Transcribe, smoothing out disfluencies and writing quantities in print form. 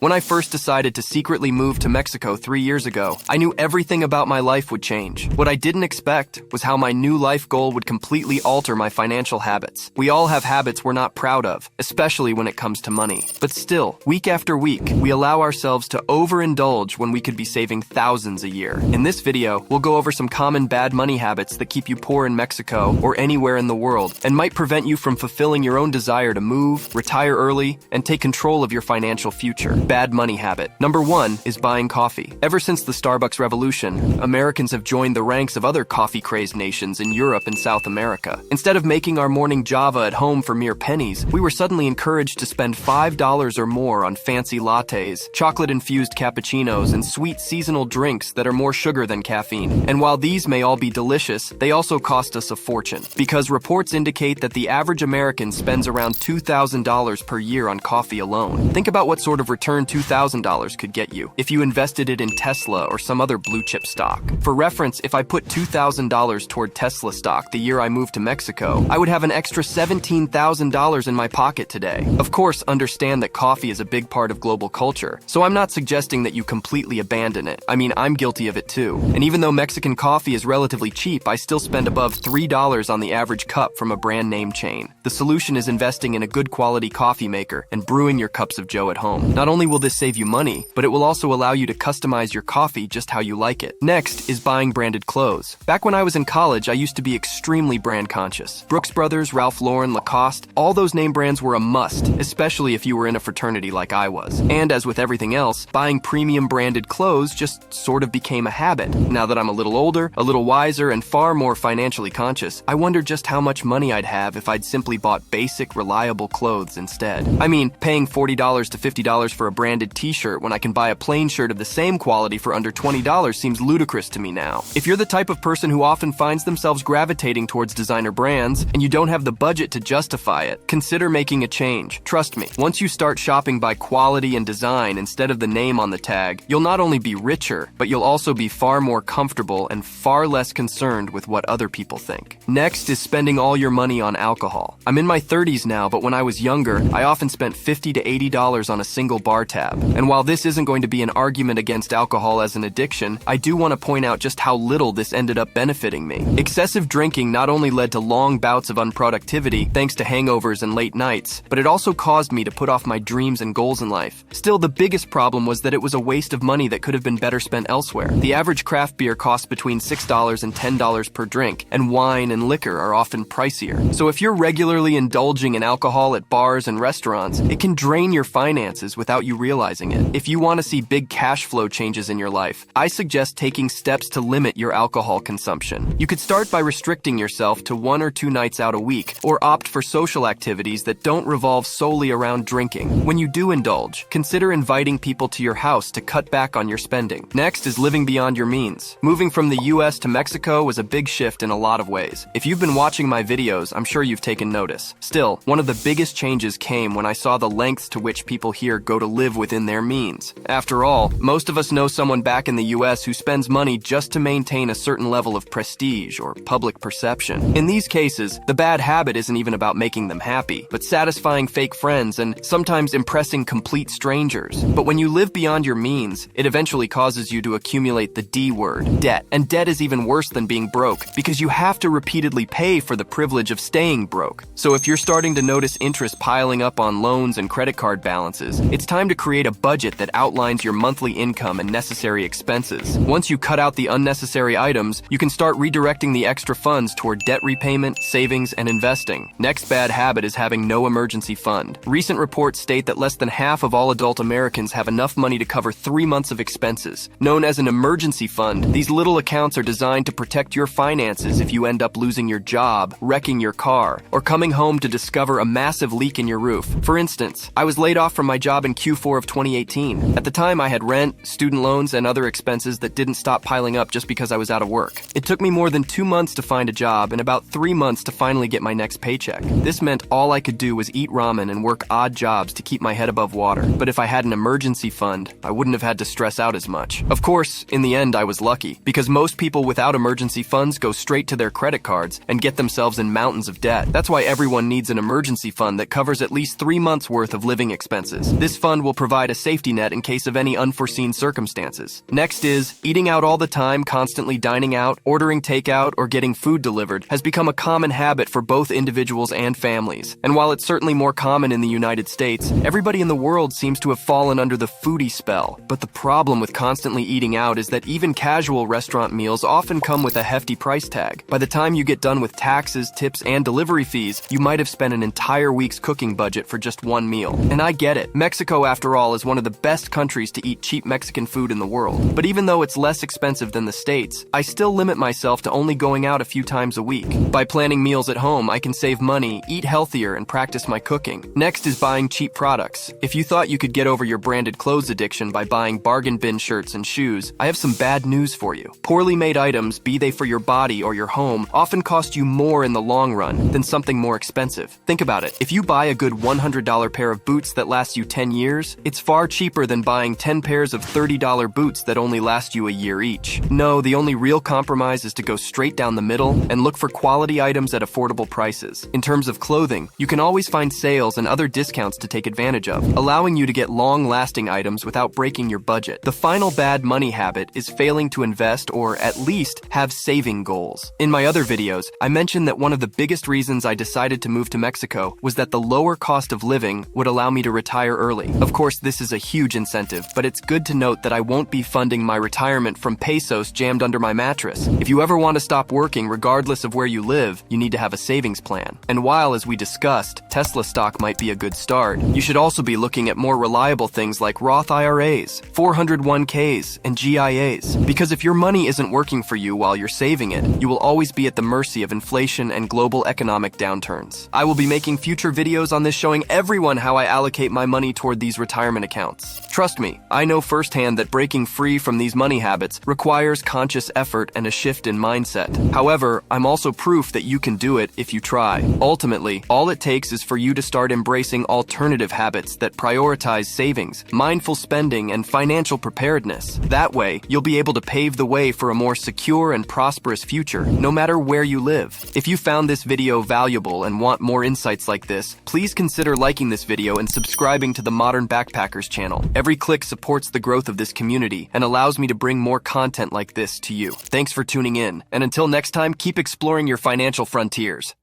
When I first decided to secretly move to Mexico 3 years ago, I knew everything about my life would change. What I didn't expect was how my new life goal would completely alter my financial habits. We all have habits we're not proud of, especially when it comes to money. But still, week after week, we allow ourselves to overindulge when we could be saving thousands a year. In this video, we'll go over some common bad money habits that keep you poor in Mexico or anywhere in the world and might prevent you from fulfilling your own desire to move, retire early, and take control of your financial future. Bad money habit. Number 1 is buying coffee. Ever since the Starbucks revolution, Americans have joined the ranks of other coffee-crazed nations in Europe and South America. Instead of making our morning java at home for mere pennies, we were suddenly encouraged to spend $5 or more on fancy lattes, chocolate-infused cappuccinos, and sweet seasonal drinks that are more sugar than caffeine. And while these may all be delicious, they also cost us a fortune, because reports indicate that the average American spends around $2,000 per year on coffee alone. Think about what sort of return $2,000 could get you if you invested it in Tesla or some other blue-chip stock. For reference, if I put $2,000 toward Tesla stock the year I moved to Mexico, I would have an extra $17,000 in my pocket today. Of course, understand that coffee is a big part of global culture, so I'm not suggesting that you completely abandon it. I mean, I'm guilty of it too. And even though Mexican coffee is relatively cheap, I still spend above $3 on the average cup from a brand name chain. The solution is investing in a good quality coffee maker and brewing your cups of joe at home. Not only will this save you money, but it will also allow you to customize your coffee just how you like it. Next is buying branded clothes. Back when I was in college, I used to be extremely brand conscious. Brooks Brothers, Ralph Lauren, Lacoste, all those name brands were a must, especially if you were in a fraternity like I was. And as with everything else, buying premium branded clothes just sort of became a habit. Now that I'm a little older, a little wiser, and far more financially conscious, I wonder just how much money I'd have if I'd simply bought basic, reliable clothes instead. I mean, paying $40 to $50 for a branded t-shirt when I can buy a plain shirt of the same quality for under $20 seems ludicrous to me now. If you're the type of person who often finds themselves gravitating towards designer brands and you don't have the budget to justify it, consider making a change. Trust me, once you start shopping by quality and design instead of the name on the tag, you'll not only be richer, but you'll also be far more comfortable and far less concerned with what other people think. Next is spending all your money on alcohol. I'm in my 30s now, but when I was younger, I often spent $50 to $80 on a single bar tab. And while this isn't going to be an argument against alcohol as an addiction, I do want to point out just how little this ended up benefiting me. Excessive drinking not only led to long bouts of unproductivity thanks to hangovers and late nights, but it also caused me to put off my dreams and goals in life. Still, the biggest problem was that it was a waste of money that could have been better spent elsewhere. The average craft beer costs between $6 and $10 per drink, and wine and liquor are often pricier. So if you're regularly indulging in alcohol at bars and restaurants, it can drain your finances without you realizing it. If you want to see big cash flow changes in your life, I suggest taking steps to limit your alcohol consumption. You could start by restricting yourself to 1 or 2 nights out a week, or opt for social activities that don't revolve solely around drinking. When you do indulge, consider inviting people to your house to cut back on your spending. Next is living beyond your means. Moving from the US to Mexico was a big shift in a lot of ways. If you've been watching my videos, I'm sure you've taken notice. Still, one of the biggest changes came when I saw the lengths to which people here go to live within their means. After all, most of us know someone back in the US who spends money just to maintain a certain level of prestige or public perception. In these cases, the bad habit isn't even about making them happy, but satisfying fake friends and sometimes impressing complete strangers. But when you live beyond your means, it eventually causes you to accumulate the D word, debt. And debt is even worse than being broke, because you have to repeatedly pay for the privilege of staying broke. So if you're starting to notice interest piling up on loans and credit card balances, it's time to create a budget that outlines your monthly income and necessary expenses. Once you cut out the unnecessary items, you can start redirecting the extra funds toward debt repayment, savings, and investing. Next bad habit is having no emergency fund. Recent reports state that less than half of all adult Americans have enough money to cover 3 months of expenses. Known as an emergency fund, these little accounts are designed to protect your finances if you end up losing your job, wrecking your car, or coming home to discover a massive leak in your roof. For instance, I was laid off from my job in Q4 of 2018. At the time, I had rent, student loans, and other expenses that didn't stop piling up just because I was out of work. It took me more than 2 months to find a job and about 3 months to finally get my next paycheck. This meant all I could do was eat ramen and work odd jobs to keep my head above water. But if I had an emergency fund, I wouldn't have had to stress out as much. Of course, in the end, I was lucky, because most people without emergency funds go straight to their credit cards and get themselves in mountains of debt. That's why everyone needs an emergency fund that covers at least 3 months worth of living expenses. This fund will will provide a safety net in case of any unforeseen circumstances. Next is, eating out all the time, constantly dining out, ordering takeout, or getting food delivered has become a common habit for both individuals and families. And while it's certainly more common in the United States, everybody in the world seems to have fallen under the foodie spell. But the problem with constantly eating out is that even casual restaurant meals often come with a hefty price tag. By the time you get done with taxes, tips, and delivery fees, you might have spent an entire week's cooking budget for just one meal. And I get it. Mexico, after all, is one of the best countries to eat cheap Mexican food in the world. But even though it's less expensive than the States, I still limit myself to only going out a few times a week. By planning meals at home, I can save money, eat healthier, and practice my cooking. Next is buying cheap products. If you thought you could get over your branded clothes addiction by buying bargain bin shirts and shoes, I have some bad news for you. Poorly made items, be they for your body or your home, often cost you more in the long run than something more expensive. Think about it. If you buy a good $100 pair of boots that last you 10 years, it's far cheaper than buying 10 pairs of $30 boots that only last you a year each. No, the only real compromise is to go straight down the middle and look for quality items at affordable prices. In terms of clothing, you can always find sales and other discounts to take advantage of, allowing you to get long-lasting items without breaking your budget. The final bad money habit is failing to invest or at least have saving goals. In my other videos, I mentioned that one of the biggest reasons I decided to move to Mexico was that the lower cost of living would allow me to retire early. Of course, this is a huge incentive, but it's good to note that I won't be funding my retirement from pesos jammed under my mattress. If you ever want to stop working regardless of where you live, you need to have a savings plan. And while, as we discussed, Tesla stock might be a good start, you should also be looking at more reliable things like Roth IRAs, 401ks, and GIAs. Because if your money isn't working for you while you're saving it, you will always be at the mercy of inflation and global economic downturns. I will be making future videos on this showing everyone how I allocate my money toward these retirement accounts. Trust me, I know firsthand that breaking free from these money habits requires conscious effort and a shift in mindset. However, I'm also proof that you can do it if you try. Ultimately, all it takes is for you to start embracing alternative habits that prioritize savings, mindful spending, and financial preparedness. That way, you'll be able to pave the way for a more secure and prosperous future, no matter where you live. If you found this video valuable and want more insights like this, please consider liking this video and subscribing to the Modern Backpackers channel. Every click supports the growth of this community and allows me to bring more content like this to you. Thanks for tuning in, and until next time, keep exploring your financial frontiers.